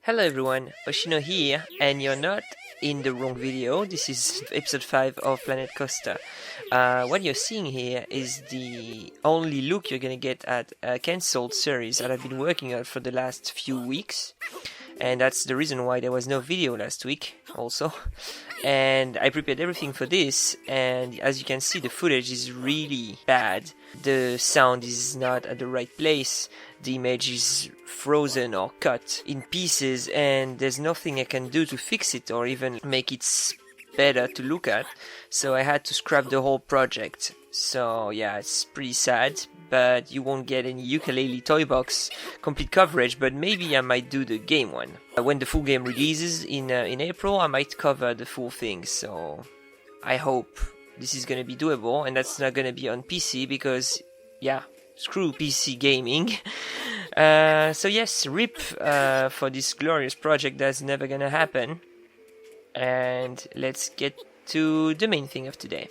Hello everyone, Oshino here, and you're not in the wrong video. This is episode 5 of Planet Coaster. What you're seeing here is the only look you're gonna get at a cancelled series that I've been working on for the last few weeks. And that's the reason why there was no video last week also. And I prepared everything for this, and as you can see, the footage is really bad. The sound is not at the right place, the image is frozen or cut in pieces, and there's nothing I can do to fix it or even make it better to look at. So I had to scrap the whole project. So yeah, it's pretty sad, but you won't get any ukulele toy box complete coverage, but maybe I might do the game one. When the full game releases in April, I might cover the full thing, so I hope this is gonna be doable, and that's not gonna be on PC because, yeah, screw PC gaming. So yes, RIP for this glorious project that's never gonna happen. And let's get to the main thing of today.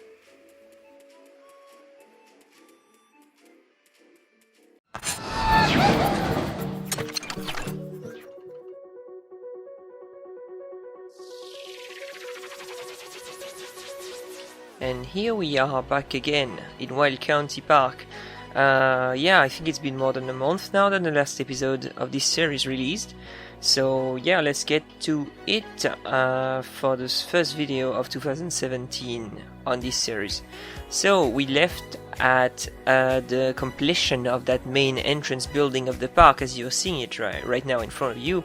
And here we are back again in Wild County Park. Yeah, I think it's been more than a month now that the last episode of this series released. So yeah, let's get to it for this first video of 2017 on this series. So we left at the completion of that main entrance building of the park, as you're seeing it right now in front of you.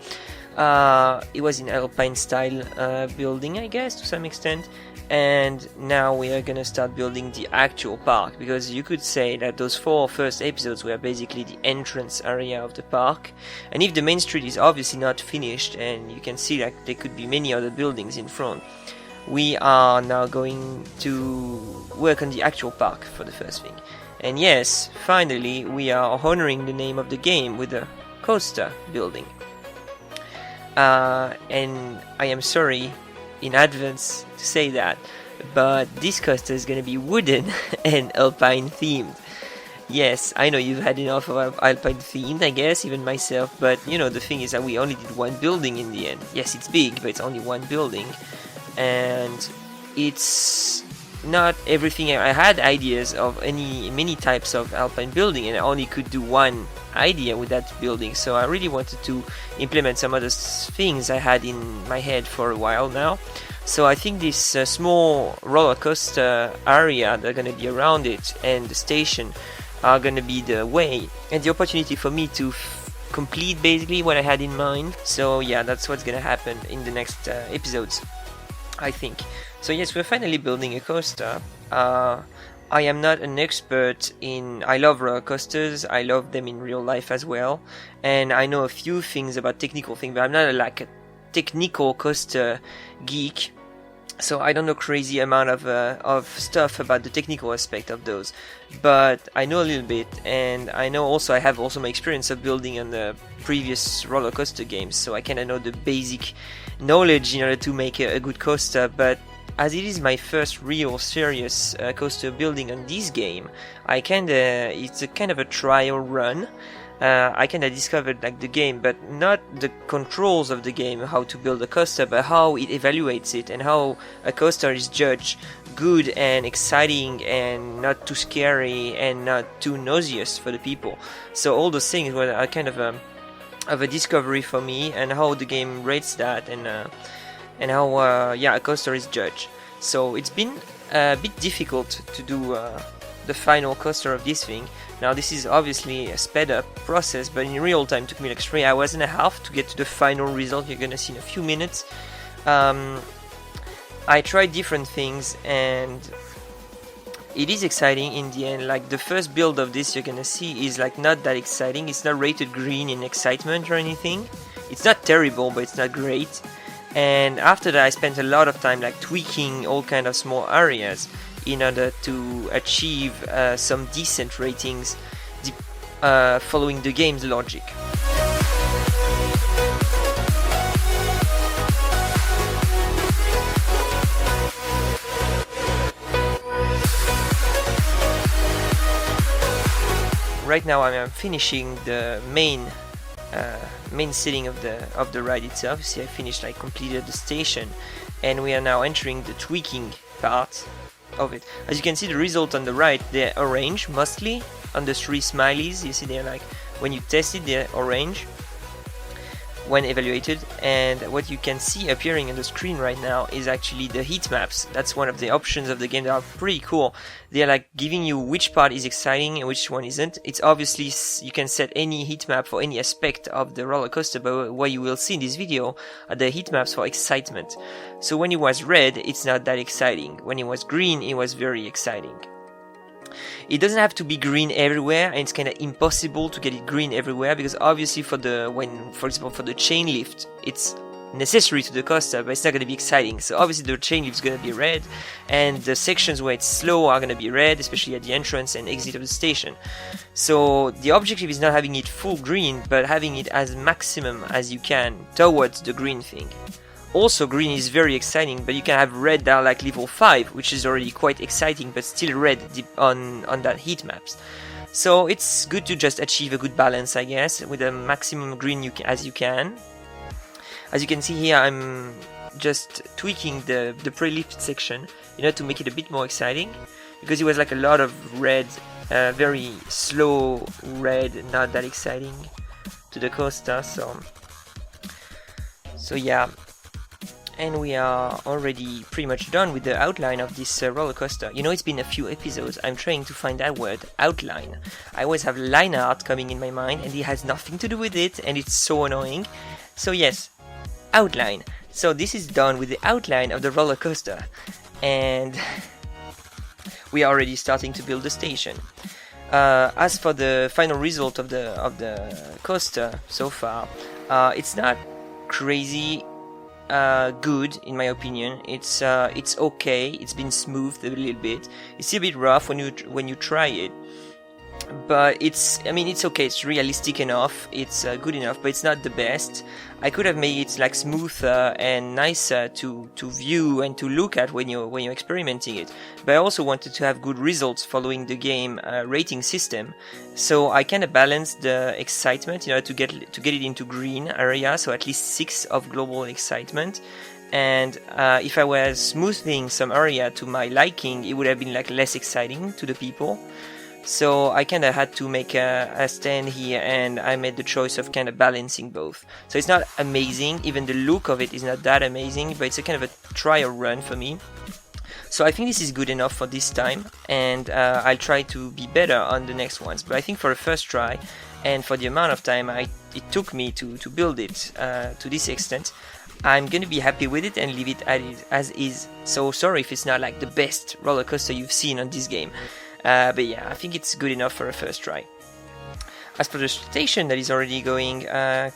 It was in Alpine style building, I guess, to some extent. And now we are gonna start building the actual park, because you could say that those 4 first episodes were basically the entrance area of the park. And if the main street is obviously not finished, and you can see that there could be many other buildings in front, we are now going to work on the actual park for the first thing. And yes, finally we are honoring the name of the game with the coaster building. And I am sorry in advance to say that, but this coaster is going to be wooden and alpine themed. Yes, I know you've had enough of alpine themed, I guess, even myself, but you know, the thing is that we only did one building in the end. Yes, it's big, but it's only one building, and it's not everything. I had ideas of many types of alpine building, and I only could do one idea with that building, so I really wanted to implement some other things I had in my head for a while now. So I think this small roller coaster area that are going to be around it and the station are going to be the way and the opportunity for me to complete basically what I had in mind. So yeah, that's what's going to happen in the next episodes, I think. So yes, we're finally building a coaster. I am not an expert in... I love roller coasters, I love them in real life as well, and I know a few things about technical things, but I'm not like a technical coaster geek, so I don't know crazy amount of stuff about the technical aspect of those, but I know a little bit, and I know also I have also my experience of building on the previous roller coaster games, so I kind of know the basic knowledge in order to make a good coaster. But as it is my first real serious coaster building on this game, it's a kind of a trial run. I kinda discovered like the game, but not the controls of the game, how to build a coaster, but how it evaluates it and how a coaster is judged good and exciting and not too scary and not too nauseous for the people. So all those things were a kind of a discovery for me, and how the game rates that, and how a coaster is judged. So it's been a bit difficult to do the final coaster of this thing. Now this is obviously a sped up process, but in real time it took me like 3 hours and a half to get to the final result you're gonna see in a few minutes. I tried different things, and it is exciting in the end. Like the first build of this you're gonna see is like not that exciting. It's not rated green in excitement or anything. It's not terrible, but it's not great. And after that I spent a lot of time like tweaking all kind of small areas in order to achieve some decent ratings following the game's logic. Right now I'm finishing the main main setting of the ride itself. You see, I finished, I completed the station, and we are now entering the tweaking part of it. As you can see, the result on the right, they're orange mostly on the 3 smileys. You see, they're like, when you test it, they're orange when evaluated, and what you can see appearing on the screen right now is actually the heat maps. That's one of the options of the game that are pretty cool. They're like giving you which part is exciting and which one isn't. It's obviously, you can set any heat map for any aspect of the roller coaster, but what you will see in this video are the heat maps for excitement. So when it was red, it's not that exciting. When it was green, it was very exciting. It doesn't have to be green everywhere, and it's kind of impossible to get it green everywhere, because obviously for example for the chain lift, it's necessary to the coaster, but it's not going to be exciting. So obviously the chain lift is going to be red, and the sections where it's slow are going to be red, especially at the entrance and exit of the station. So the objective is not having it full green, but having it as maximum as you can towards the green thing. Also, green is very exciting, but you can have red down like level 5, which is already quite exciting, but still red on that heat maps. So it's good to just achieve a good balance, I guess, with a maximum green as you can. As you can see here, I'm just tweaking the pre-lift section, to make it a bit more exciting, because it was like a lot of red, very slow red, not that exciting to the coaster. So yeah. And we are already pretty much done with the outline of this roller coaster. It's been a few episodes. I'm trying to find that word, outline. I always have line art coming in my mind, and it has nothing to do with it, and it's so annoying. So yes, outline. So this is done with the outline of the roller coaster, and we are already starting to build the station. As for the final result of the coaster so far, it's not crazy good in my opinion. It's okay. It's been smoothed a little bit. It's a bit rough when you try it, but it's okay. It's realistic enough. It's good enough, but it's not the best. I could have made it like smoother and nicer to view and to look at when you're experimenting it. But I also wanted to have good results following the game rating system. So I kind of balanced the excitement, to get it into green area, so at least 6 of global excitement. And if I was smoothing some area to my liking, it would have been like less exciting to the people. So I kind of had to make a stand here, and I made the choice of kind of balancing both. So it's not amazing, even the look of it is not that amazing, but it's a kind of a trial run for me. So I think this is good enough for this time, and I'll try to be better on the next ones. But I think for a first try, and for the amount of time it took me to build it to this extent, I'm going to be happy with it and leave it as is. So sorry if it's not like the best roller coaster you've seen on this game. But yeah, I think it's good enough for a first try. As for the station that is already going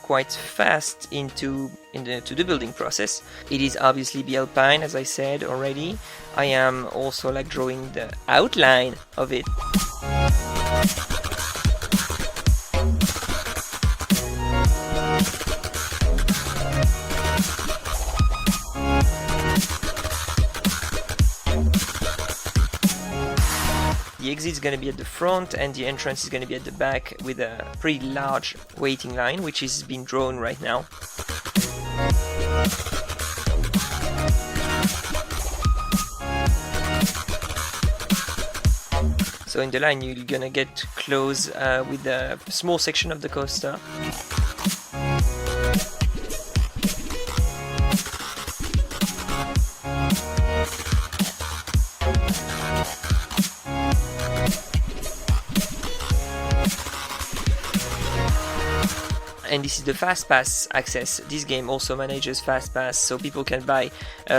quite fast into the building process, it is obviously the Alpine, as I said already. I am also like drawing the outline of it. The exit is going to be at the front, and the entrance is going to be at the back, with a pretty large waiting line, which is being drawn right now. So in the line you're gonna get close with a small section of the coaster. And this is the fast pass access. This game also manages fast pass, so people can buy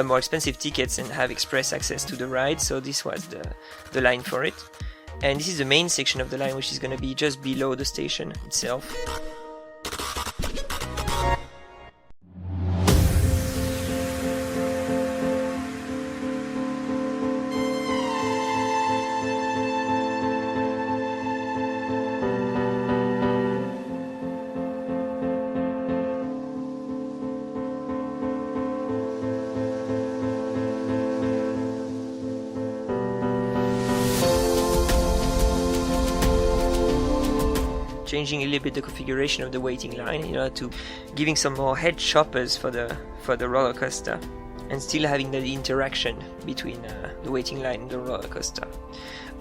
more expensive tickets and have express access to the ride. So this was the line for it. And this is the main section of the line, which is going to be just below the station itself. changing a little bit the configuration of the waiting line, to giving some more head choppers for the roller coaster, and still having the interaction between the waiting line and the roller coaster.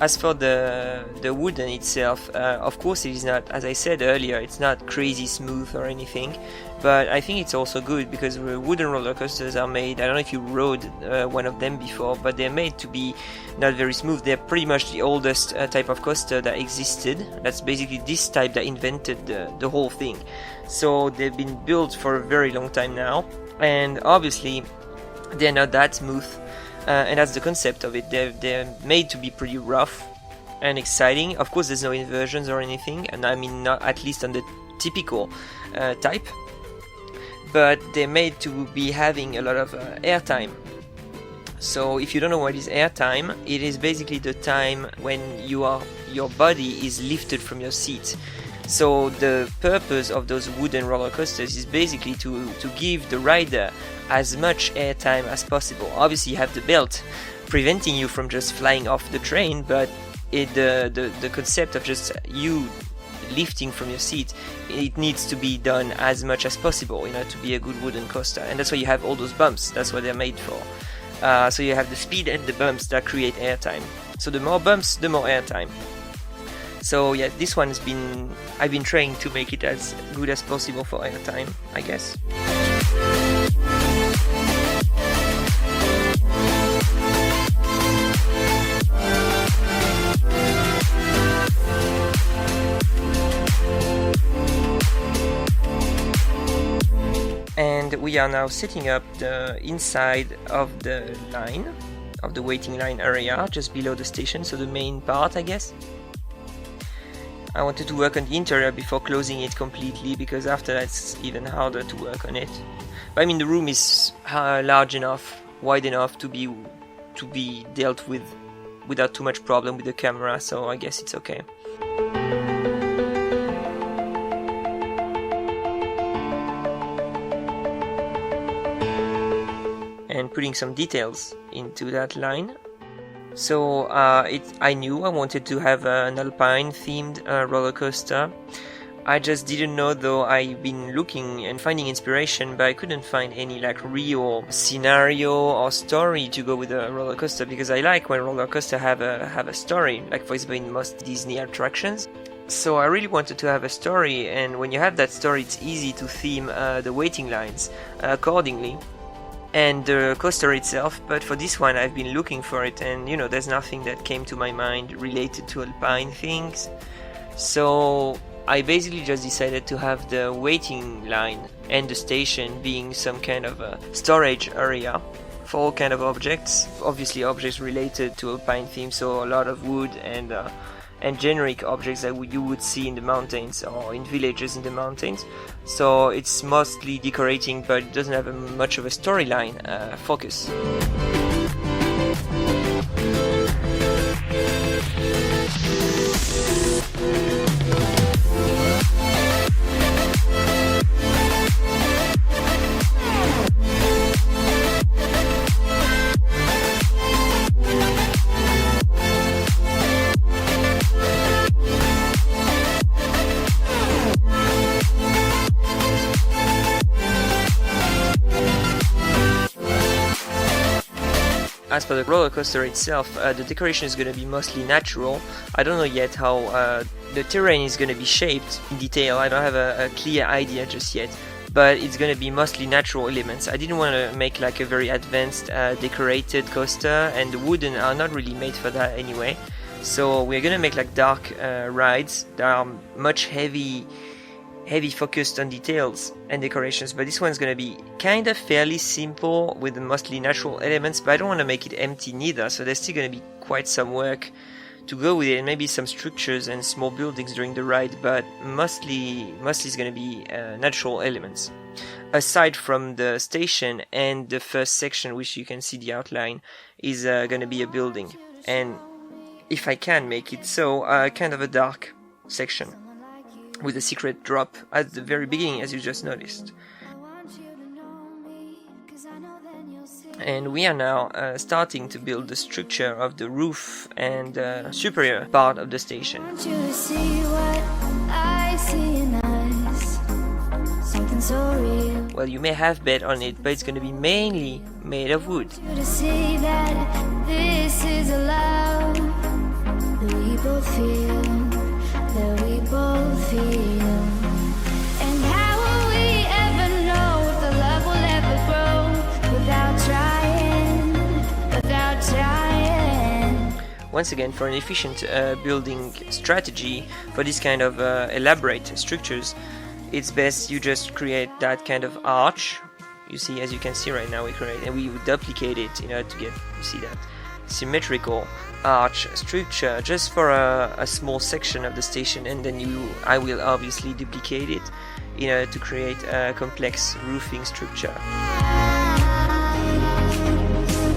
As for the wooden itself, of course it is not, as I said earlier, it's not crazy smooth or anything, but I think it's also good because wooden roller coasters are made, I don't know if you rode one of them before, but they're made to be not very smooth. They're pretty much the oldest type of coaster that existed. That's basically this type that invented the whole thing. So they've been built for a very long time now, and obviously they're not that smooth. And that's the concept of it. They're made to be pretty rough and exciting. Of course, there's no inversions or anything, and I mean not at least on the typical type. But they're made to be having a lot of airtime. So if you don't know what is airtime, it is basically the time when your body is lifted from your seat. So the purpose of those wooden roller coasters is basically to give the rider as much airtime as possible. Obviously you have the belt preventing you from just flying off the train, but the concept of just you lifting from your seat, it needs to be done as much as possible, to be a good wooden coaster. And that's why you have all those bumps. That's what they're made for. So you have the speed and the bumps that create airtime. So the more bumps, the more airtime. So yeah, this one I've been trying to make it as good as possible for airtime, I guess. And we are now setting up the inside of the line, of the waiting line area, just below the station, so the main part, I guess. I wanted to work on the interior before closing it completely, because after that it's even harder to work on it. But I mean, the room is large enough, wide enough to be dealt with without too much problem with the camera, so I guess it's okay. And putting some details into that line. So I knew I wanted to have an alpine themed roller coaster. I just didn't know, though. I've been looking and finding inspiration, but I couldn't find any real scenario or story to go with a roller coaster, because I like when roller coasters have a story, like for example in most Disney attractions. So I really wanted to have a story, and when you have that story, it's easy to theme the waiting lines accordingly. And the coaster itself, but for this one I've been looking for it, and there's nothing that came to my mind related to alpine things. So I basically just decided to have the waiting line and the station being some kind of a storage area for all kind of objects, obviously objects related to alpine theme, so a lot of wood and generic objects that you would see in the mountains or in villages in the mountains. So it's mostly decorating, but it doesn't have much of a storyline focus. As for the roller coaster itself, the decoration is going to be mostly natural. I don't know yet how the terrain is going to be shaped in detail. I don't have a clear idea just yet, but it's going to be mostly natural elements. I didn't want to make like a very advanced decorated coaster, and the wooden are not really made for that anyway. So we're going to make like dark rides that are much heavy focused on details and decorations, but this one's going to be kind of fairly simple with mostly natural elements, but I don't want to make it empty neither, so there's still going to be quite some work to go with it, and maybe some structures and small buildings during the ride, but mostly it's going to be natural elements. Aside from the station and the first section, which you can see the outline, is going to be a building, and if I can make it so, kind of a dark section with a secret drop at the very beginning, as you just noticed. And we are now starting to build the structure of the roof and superior part of the station. so real. Well, you may have bet on it, but it's gonna be mainly made of wood. To see that this is a love that we both feel, that we both feel. And how will we ever know if the love will ever grow without trying, without trying? Once again, for an efficient building strategy for this kind of elaborate structures, it's best you just create that kind of arch. You see, as you can see right now, we create and we duplicate it in order to get, you see, that symmetrical arch structure just for a small section of the station, and then I will obviously duplicate it in order to create a complex roofing structure.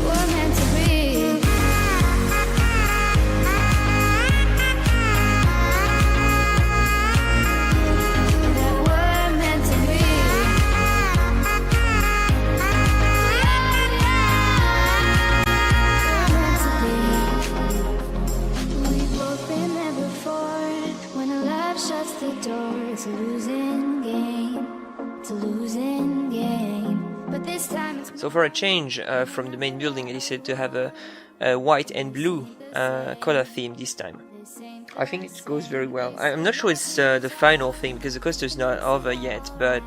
We're meant to be. That we're meant to be. We've both been there before. When a love shuts the door, it's a losing game. It's a losing game. But this time it's So for a change from the main building, I decided to have a white and blue color theme this time. I think it goes very well. I'm not sure it's the final thing because the coaster is not over yet, but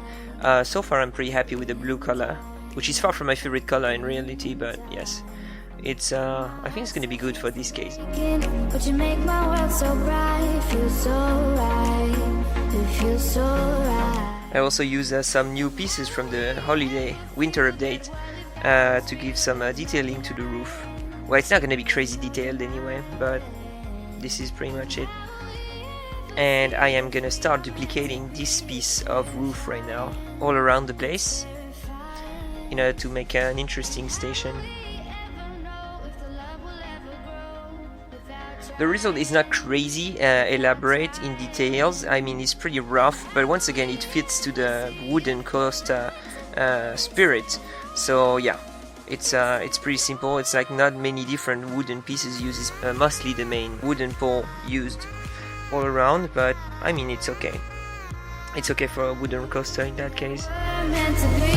so far I'm pretty happy with the blue color, which is far from my favorite color in reality, but yes, it's I think it's going to be good for this case. but you make my world so bright. It feels so right. It feels so right. I also use some new pieces from the holiday winter update to give some detailing to the roof. Well, it's not going to be crazy detailed anyway, but this is pretty much it. And I am going to start duplicating this piece of roof right now all around the place in order to make an interesting station. The result is not crazy elaborate in details. I mean, it's pretty rough, but once again it fits to the wooden coaster spirit. So yeah, it's pretty simple. It's like not many different wooden pieces used. It's mostly the main wooden pole used all around, but I mean, it's okay. It's okay for a wooden coaster in that case. We're meant to be.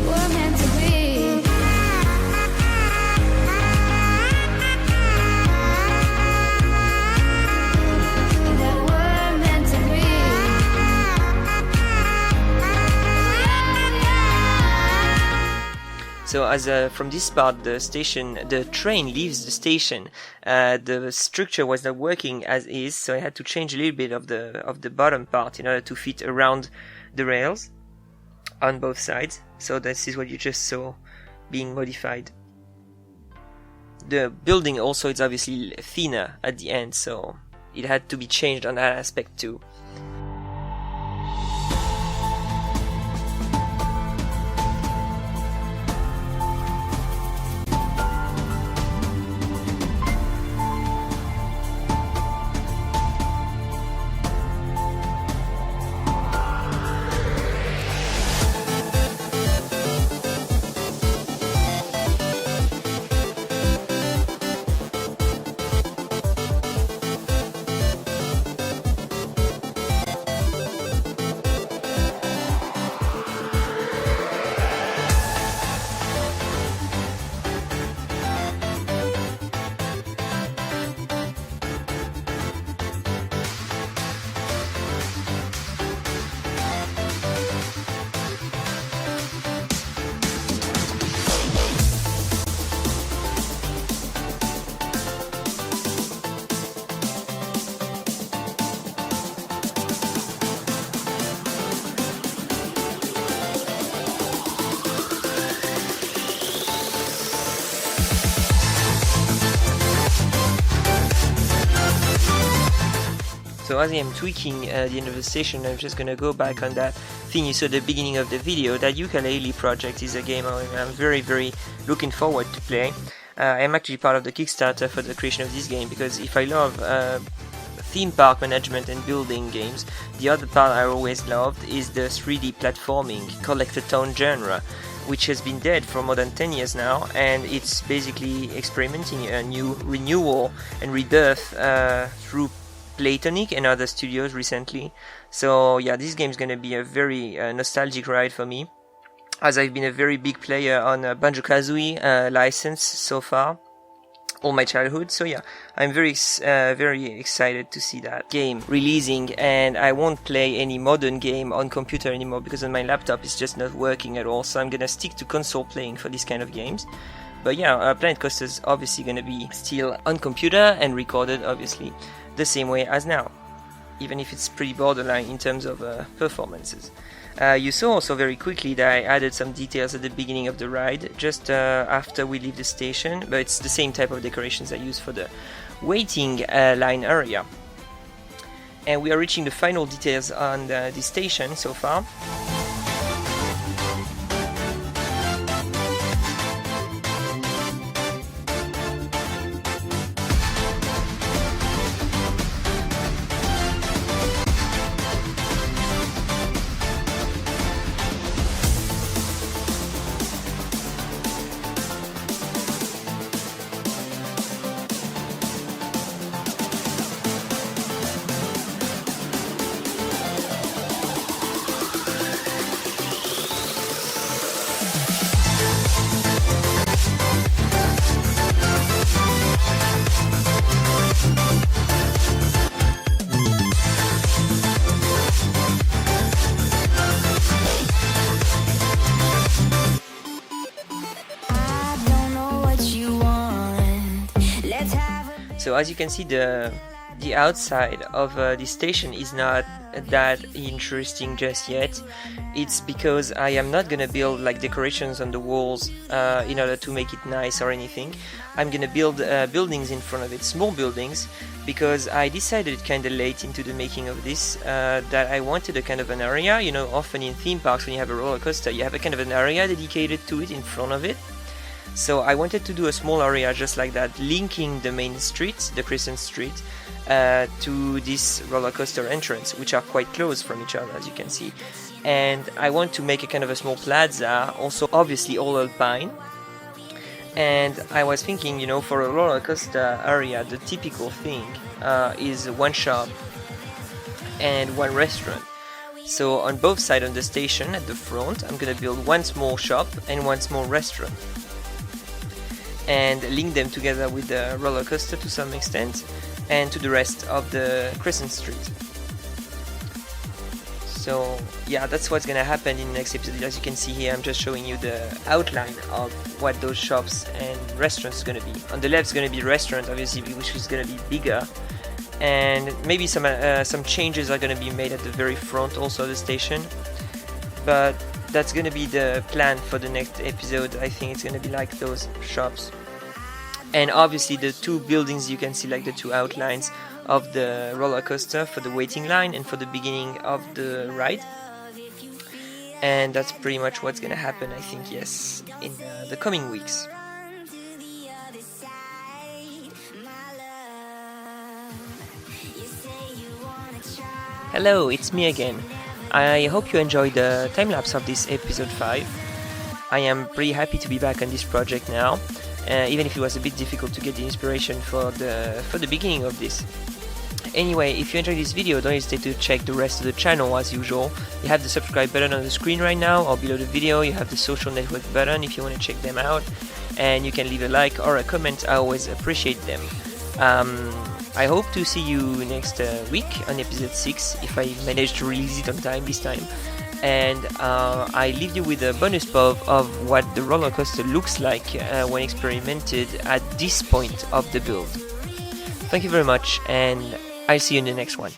We're meant to be. That we're meant to be. So as from this part, the train leaves the station. The structure was not working as is, so I had to change a little bit of the bottom part in order to fit around the rails on both sides. So this is what you just saw being modified. The building also is obviously thinner at the end, so it had to be changed on that aspect too. So as I am tweaking the end of the station, I'm just gonna go back on that thing you saw at the beginning of the video. That ukulele project is a game I'm very looking forward to play. I'm actually part of the Kickstarter for the creation of this game, because if I love theme park management and building games, the other part I always loved is the 3D platforming collectathon genre, which has been dead for more than 10 years now, and it's basically experimenting a new renewal and rebirth through Playtonic and other studios recently. So yeah, this game is going to be a very nostalgic ride for me, as I've been a very big player on Banjo-Kazooie license so far, all my childhood. So yeah, I'm very excited to see that game releasing, and I won't play any modern game on computer anymore because on my laptop it's just not working at all. So I'm gonna stick to console playing for this kind of games. But yeah, Planet Coaster is obviously gonna be still on computer and recorded, obviously, the same way as now, even if it's pretty borderline in terms of performances. You saw also very quickly that I added some details at the beginning of the ride, just after we leave the station, but it's the same type of decorations I use for the waiting line area. And we are reaching the final details on the station so far. So as you can see, the outside of this station is not that interesting just yet. It's because I am not gonna build like decorations on the walls in order to make it nice or anything. I'm gonna build buildings in front of it, small buildings, because I decided kind of late into the making of this that I wanted a kind of an area. You know, often in theme parks when you have a roller coaster, you have a kind of an area dedicated to it in front of it. So I wanted to do a small area just like that, linking the main street, the Crescent Street, to this roller coaster entrance, which are quite close from each other, as you can see. And I want to make a kind of a small plaza, also obviously all alpine. And I was thinking, you know, for a roller coaster area, the typical thing is one shop and one restaurant. So on both sides of the station at the front, I'm gonna build one small shop and one small restaurant, and link them together with the roller coaster to some extent, and to the rest of the Crescent Street. So yeah, that's what's gonna happen in the next episode. As you can see here, I'm just showing you the outline of what those shops and restaurants are gonna be. On the left is gonna be restaurant, obviously, which is gonna be bigger, and maybe some changes are gonna be made at the very front also of the station. But that's gonna be the plan for the next episode. I think it's gonna be like those shops, and obviously the two buildings you can see, like the two outlines of the roller coaster for the waiting line and for the beginning of the ride. And that's pretty much what's gonna happen, I think, yes, in the coming weeks. Hello, it's me again. I hope you enjoyed the time-lapse of this episode 5. I am pretty happy to be back on this project now, even if it was a bit difficult to get the inspiration for the beginning of this. Anyway, if you enjoyed this video, don't hesitate to check the rest of the channel as usual. You have the subscribe button on the screen right now, or below the video you have the social network button if you want to check them out, and you can leave a like or a comment. I always appreciate them. I hope to see you next week on episode 6, if I manage to release it on time this time. And I leave you with a bonus pov of what the roller coaster looks like when experimented at this point of the build. Thank you very much, and I'll see you in the next one.